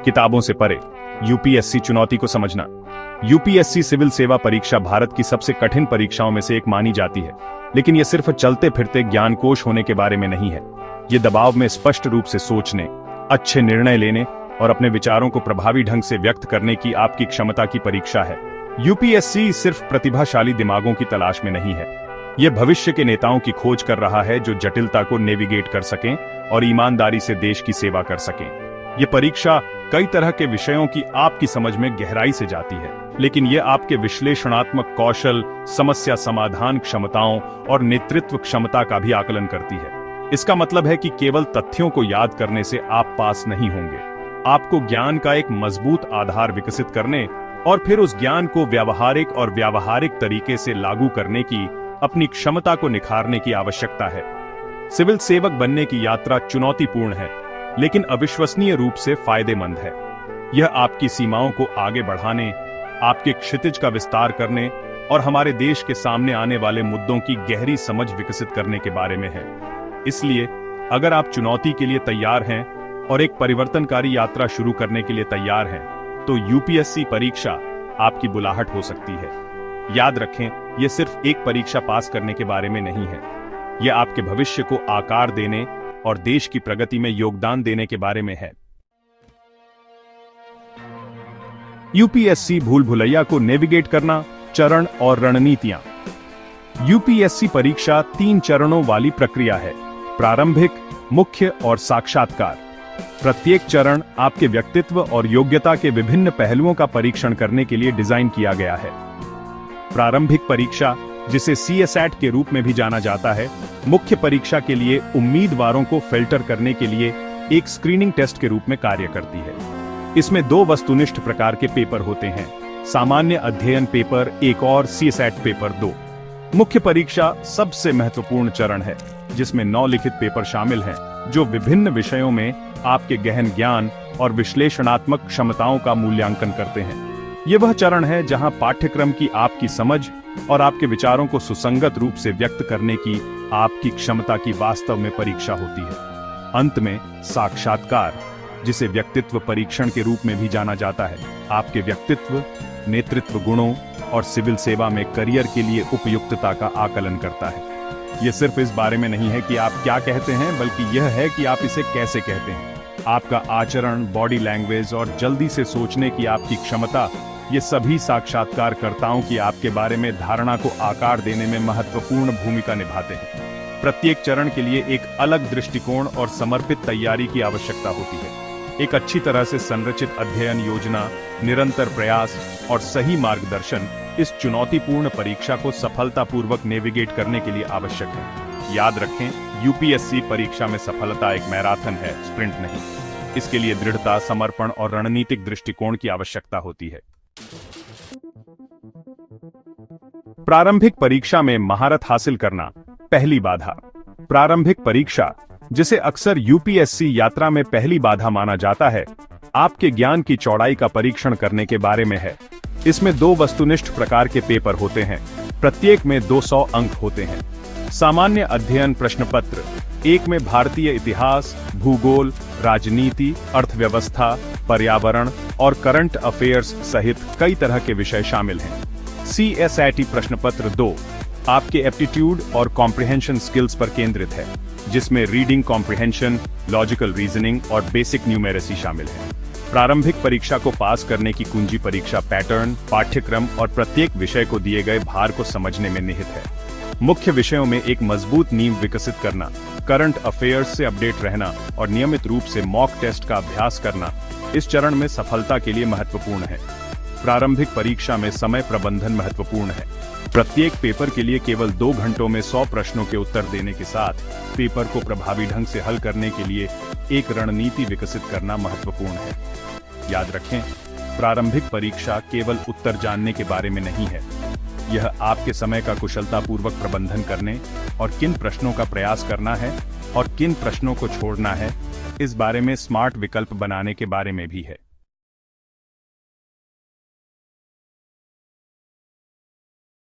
किताबों से परे यूपीएससी चुनौती को समझना। यूपीएससी सिविल सेवा परीक्षा भारत की सबसे कठिन परीक्षाओं में से एक मानी जाती है, लेकिन यह सिर्फ चलते फिरते ज्ञानकोश होने के बारे में नहीं है। यह दबाव में स्पष्ट रूप से सोचने, अच्छे निर्णय लेने और अपने विचारों को प्रभावी ढंग से व्यक्त करने की आपकी क्षमता की परीक्षा है। यूपीएससी सिर्फ प्रतिभाशाली दिमागों की तलाश में नहीं है, यह भविष्य के नेताओं की खोज कर रहा है जो जटिलता को नेविगेट कर सकें और ईमानदारी से देश की सेवा कर सकें। यह परीक्षा कई तरह के विषयों की आपकी समझ में गहराई से जाती है, लेकिन यह आपके विश्लेषणात्मक कौशल, समस्या समाधान क्षमताओं और नेतृत्व क्षमता का भी आकलन करती है। इसका मतलब है कि केवल तथ्यों को याद करने से आप पास नहीं होंगे। आपको ज्ञान का एक मजबूत आधार विकसित करने और फिर उस ज्ञान को व्यावहारिक तरीके से लागू करने की अपनी क्षमता को निखारने की आवश्यकता है। सिविल सेवक बनने की यात्रा चुनौतीपूर्ण है, लेकिन अविश्वसनीय रूप से फायदेमंद है। यह आपकी सीमाओं को आगे बढ़ाने, आपके क्षितिज का विस्तार करने और हमारे देश के सामने आने वाले मुद्दों की गहरी समझ विकसित करने के बारे में है। इसलिए अगर आप चुनौती के लिए तैयार हैं और एक परिवर्तनकारी यात्रा शुरू करने के लिए तैयार हैं, तो यूपीएससी परीक्षा आपकी बुलाहट हो सकती है। याद रखें, यह सिर्फ एक परीक्षा पास करने के बारे में नहीं है, यह आपके भविष्य को आकार देने और देश की प्रगति में योगदान देने के बारे में है। यूपीएससी भूल भुलैया को नेविगेट करना, चरण और रणनीतियां। यूपीएससी परीक्षा 3 चरणों वाली प्रक्रिया है: प्रारंभिक, मुख्य और साक्षात्कार। प्रत्येक चरण आपके व्यक्तित्व और योग्यता के विभिन्न पहलुओं का परीक्षण करने के लिए डिजाइन किया गया है। प्रारंभिक परीक्षा, जिसे सीएसएट के रूप में भी जाना जाता है, मुख्य परीक्षा के लिए उम्मीदवारों को फिल्टर करने के लिए एक स्क्रीनिंग टेस्ट के रूप में कार्य करती है। इसमें 2 वस्तुनिष्ठ प्रकार के पेपर होते हैं: सामान्य अध्ययन पेपर 1 और सीएसएट पेपर 2। मुख्य परीक्षा सबसे महत्वपूर्ण चरण है, जिसमें 9 लिखित पेपर शामिल हैं, जो विभिन्न विषयों में आपके गहन ज्ञान और विश्लेषणात्मक क्षमताओं का मूल्यांकन करते हैं। यह वह चरण है जहां पाठ्यक्रम की आपकी समझ और आपके विचारों को सुसंगत रूप से व्यक्त करने की आपकी क्षमता की वास्तव में परीक्षा होती है। अंत में साक्षात्कार, जिसे व्यक्तित्व परीक्षण के रूप में भी जाना जाता है, आपके व्यक्तित्व, नेतृत्व गुणों और सिविल सेवा में करियर के लिए उपयुक्तता का आकलन करता है। यह सिर्फ इस बारे में नहीं है कि आप क्या कहते हैं, बल्कि यह है कि आप इसे कैसे कहते हैं। आपका आचरण, बॉडी लैंग्वेज और जल्दी से सोचने की आपकी क्षमता, ये सभी साक्षात्कारकर्ताओं की आपके बारे में धारणा को आकार देने में महत्वपूर्ण भूमिका निभाते हैं। प्रत्येक चरण के लिए एक अलग दृष्टिकोण और समर्पित तैयारी की आवश्यकता होती है। एक अच्छी तरह से संरचित अध्ययन योजना, निरंतर प्रयास और सही मार्गदर्शन इस चुनौतीपूर्ण परीक्षा को सफलतापूर्वक नेविगेट करने के लिए आवश्यक है। याद रखें, यूपीएससी परीक्षा में सफलता एक मैराथन है, स्प्रिंट नहीं। इसके लिए दृढ़ता, समर्पण और रणनीतिक दृष्टिकोण की आवश्यकता होती है। प्रारंभिक परीक्षा में महारत हासिल करना, पहली बाधा। प्रारंभिक परीक्षा, जिसे अक्सर यूपीएससी यात्रा में पहली बाधा माना जाता है, आपके ज्ञान की चौड़ाई का परीक्षण करने के बारे में है। इसमें 2 वस्तुनिष्ठ प्रकार के पेपर होते हैं, प्रत्येक में 200 अंक होते हैं। सामान्य अध्ययन प्रश्न पत्र 1 में भारतीय इतिहास, भूगोल, राजनीति, अर्थव्यवस्था, पर्यावरण और करंट अफेयर्स सहित कई तरह के विषय शामिल हैं। सीएसएटी प्रश्न पत्र 2 आपके एप्टीट्यूड और कॉम्प्रिहेंशन स्किल्स पर केंद्रित है, जिसमें रीडिंग कॉम्प्रिहेंशन, लॉजिकल रीजनिंग और बेसिक न्यूमेरेसी शामिल है। प्रारंभिक परीक्षा को पास करने की कुंजी परीक्षा पैटर्न, पाठ्यक्रम और प्रत्येक विषय को दिए गए भार को समझने में निहित है। मुख्य विषयों में एक मजबूत नींव विकसित करना, करंट अफेयर्स से अपडेट रहना और नियमित रूप से मॉक टेस्ट का अभ्यास करना इस चरण में सफलता के लिए महत्वपूर्ण है। प्रारंभिक परीक्षा में समय प्रबंधन महत्वपूर्ण है। प्रत्येक पेपर के लिए केवल 2 घंटों में 100 प्रश्नों के उत्तर देने के साथ पेपर को प्रभावी ढंग से हल करने के लिए एक रणनीति विकसित करना महत्वपूर्ण है। याद रखें, प्रारंभिक परीक्षा केवल उत्तर जानने के बारे में नहीं है, यह आपके समय का कुशलतापूर्वक प्रबंधन करने और किन प्रश्नों का प्रयास करना है और किन प्रश्नों को छोड़ना है, इस बारे में स्मार्ट विकल्प बनाने के बारे में भी है।